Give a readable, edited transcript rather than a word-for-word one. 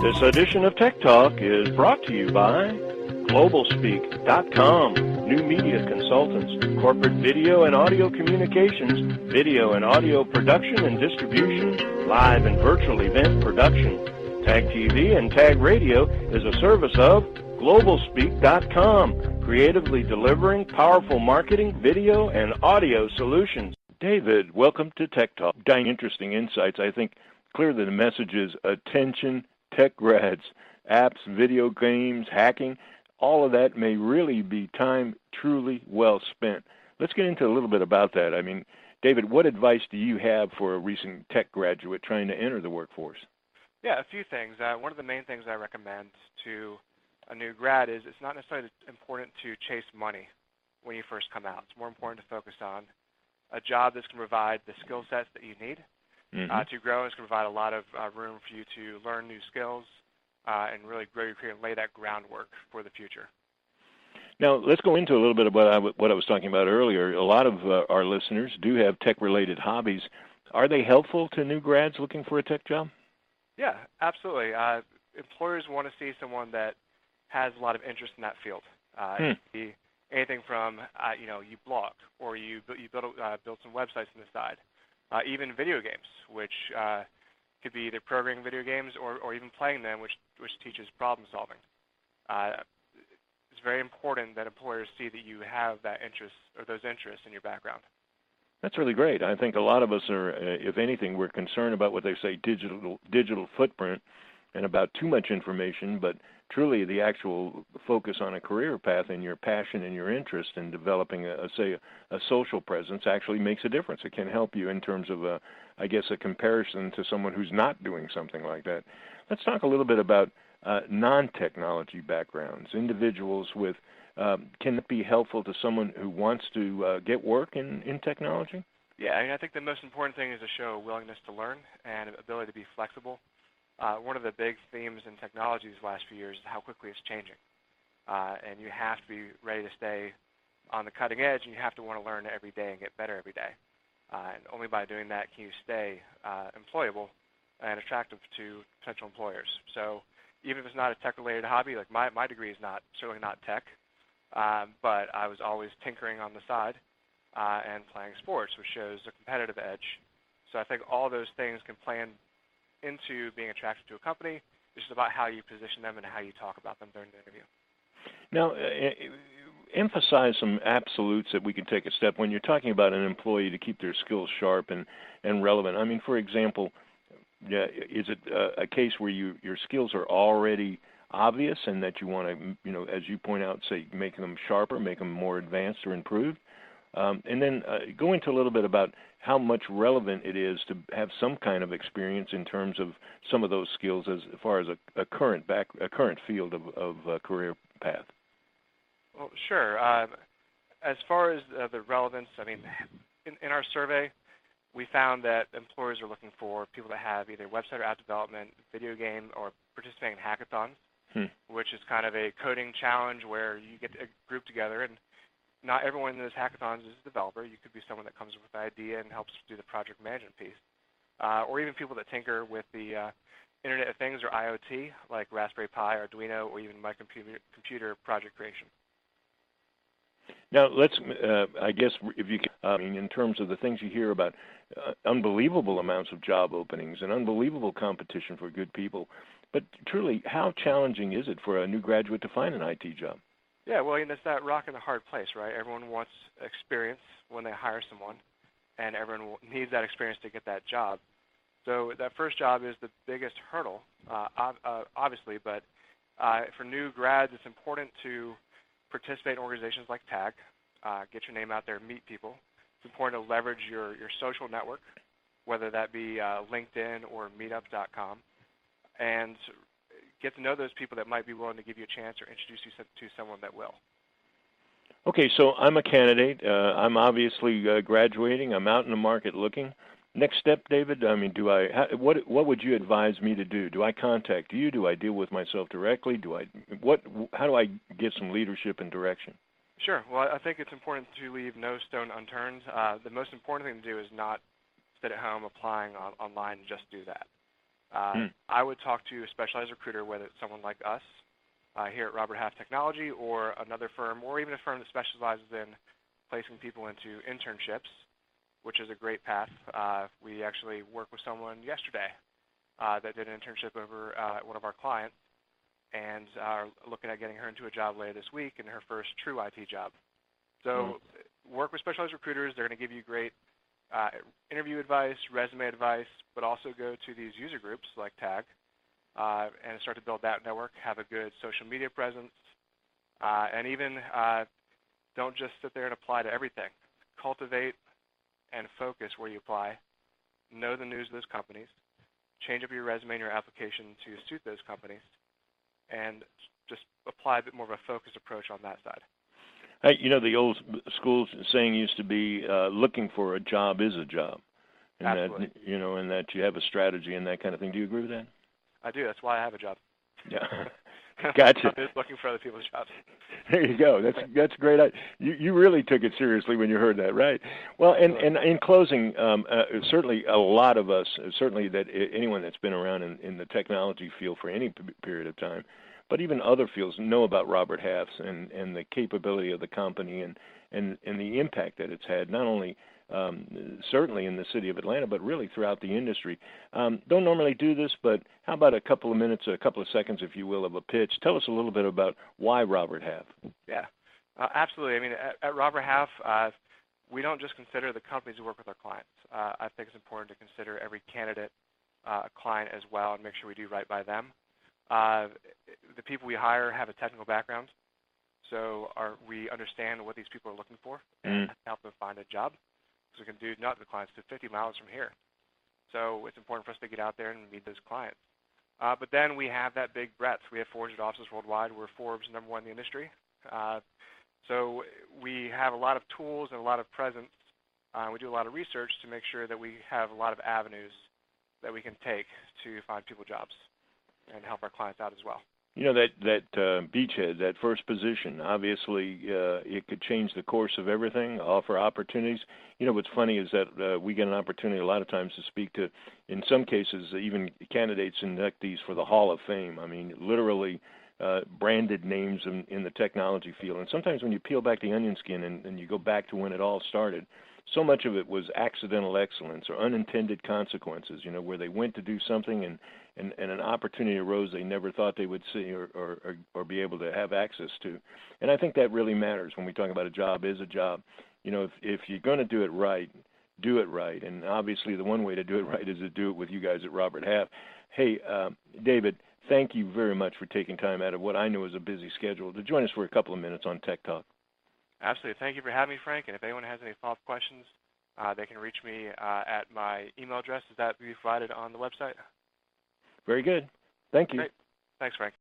This edition of Tech Talk is brought to you by GlobalSpeak.com, new media consultants, corporate video and audio communications, video and audio production and distribution, live and virtual event production. Tag TV and Tag Radio is a service of GlobalSpeak.com, creatively delivering powerful marketing, video, and audio solutions. David, welcome to Tech Talk. Interesting insights. I think clearly the message is attention, tech grads, apps, video games, hacking, all of that may really be time truly well spent. Let's get into a little bit about that. I mean, David, what advice do you have for a recent tech graduate trying to enter the workforce? Yeah, a few things. One of the main things I recommend to a new grad is it's not necessarily important to chase money when you first come out. It's more important to focus on a job that's going to provide the skill sets that you need to grow. It's going to provide a lot of room for you to learn new skills and really grow your career and lay that groundwork for the future. Now, let's go into a little bit about what I was talking about earlier. A lot of our listeners do have tech-related hobbies. Are they helpful to new grads looking for a tech job? Yeah, absolutely. Employers want to see someone that has a lot of interest in that field. It could be anything from, you blog or you build some websites on the side. Even video games, which could be either programming video games or even playing them, which teaches problem solving. It's very important that employers see that you have that interest or those interests in your background. That's really great. I think a lot of us are, if anything, we're concerned about what they say digital footprint and about too much information, but truly the actual focus on a career path and your passion and your interest in developing, a social presence actually makes a difference. It can help you in terms of, a comparison to someone who's not doing something like that. Let's talk a little bit about non-technology backgrounds, individuals with, can it be helpful to someone who wants to get work in technology? Yeah, I think the most important thing is to show a willingness to learn and ability to be flexible. One of the big themes in technology these last few years is how quickly it's changing. And you have to be ready to stay on the cutting edge, and you have to want to learn every day and get better every day. And only by doing that can you stay employable and attractive to potential employers. So even if it's not a tech-related hobby, like my degree is certainly not tech, but I was always tinkering on the side and playing sports, which shows a competitive edge. So I think all those things can play into being attracted to a company. It's just about how you position them and how you talk about them during the interview. Now, emphasize some absolutes that we can take a step when you're talking about an employee to keep their skills sharp and relevant. I mean, for example, is it a case where your skills are already obvious and that you want to, as you point out, say, make them sharper, make them more advanced or improved? And then go into a little bit about how much relevant it is to have some kind of experience in terms of some of those skills as far as a current field of career path. Well, sure. As far as the relevance, I mean, in our survey, we found that employers are looking for people that have either website or app development, video game, or participating in hackathons, which is kind of a coding challenge where you get a group together, and not everyone in those hackathons is a developer. You could be someone that comes up with the idea and helps do the project management piece. Or even people that tinker with the Internet of Things or IoT, like Raspberry Pi, Arduino, or even my computer project creation. Now, let's, I guess, if you can, in terms of the things you hear about unbelievable amounts of job openings and unbelievable competition for good people, but truly, how challenging is it for a new graduate to find an IT job? Yeah, well, it's that rock in the hard place, right? Everyone wants experience when they hire someone, and everyone needs that experience to get that job. So that first job is the biggest hurdle, obviously, but for new grads, it's important to participate in organizations like TAG, get your name out there, meet people. It's important to leverage your social network, whether that be LinkedIn or meetup.com, and get to know those people that might be willing to give you a chance or introduce you to someone that will. Okay, so I'm a candidate. I'm obviously graduating. I'm out in the market looking. Next step, David, I mean, what would you advise me to do? Do I contact you? Do I deal with myself directly? How do I get some leadership and direction? Sure. Well, I think it's important to leave no stone unturned. The most important thing to do is not sit at home applying online and just do that. I would talk to a specialized recruiter, whether it's someone like us here at Robert Half Technology or another firm, or even a firm that specializes in placing people into internships, which is a great path. We actually worked with someone yesterday that did an internship over at one of our clients, and are looking at getting her into a job later this week in her first true IT job. So work with specialized recruiters. They're going to give you great interview advice, resume advice, but also go to these user groups like TAG and start to build that network, have a good social media presence, and even don't just sit there and apply to everything. Cultivate and focus where you apply. Know the news of those companies. Change up your resume and your application to suit those companies, and just apply a bit more of a focused approach on that side. Hey, you know, the old school saying used to be, looking for a job is a job. And Absolutely. that, you know, and that you have a strategy and that kind of thing. Do you agree with that? I do. That's why I have a job. Yeah. Gotcha. I'm just looking for other people's jobs. There you go. That's great. You really took it seriously when you heard that, right? Well, and in closing, certainly a lot of us, certainly that anyone that's been around in the technology field for any period of time, but even other fields know about Robert Half's and the capability of the company and the impact that it's had, not only certainly in the city of Atlanta, but really throughout the industry. Don't normally do this, but how about a couple of minutes, a couple of seconds, if you will, of a pitch? Tell us a little bit about why Robert Half. Yeah, absolutely. I mean, at Robert Half, we don't just consider the companies who work with our clients. I think it's important to consider every candidate a client as well and make sure we do right by them. The people we hire have a technical background, so we understand what these people are looking for and help them find a job. So we can do not the clients to 50 miles from here. So it's important for us to get out there and meet those clients. But then we have that big breadth. We have 400 offices worldwide. We're Forbes #1 in the industry. So we have a lot of tools and a lot of presence. We do a lot of research to make sure that we have a lot of avenues that we can take to find people jobs and help our clients out as well. You know, that beachhead, that first position, obviously it could change the course of everything, offer opportunities. You know, what's funny is that we get an opportunity a lot of times to speak to, in some cases, even candidates inductees for the Hall of Fame. I mean, literally branded names in the technology field. And sometimes when you peel back the onion skin and you go back to when it all started, so much of it was accidental excellence or unintended consequences, you know, where they went to do something and an opportunity arose they never thought they would see or be able to have access to. And I think that really matters when we talk about a job is a job. You know, if you're going to do it right, do it right. And obviously the one way to do it right is to do it with you guys at Robert Half. Hey, David, thank you very much for taking time out of what I know is a busy schedule to join us for a couple of minutes on Tech Talk. Absolutely. Thank you for having me, Frank. And if anyone has any follow-up questions, they can reach me at my email address. Is that be provided on the website? Very good. Thank you. Great. Thanks, Frank.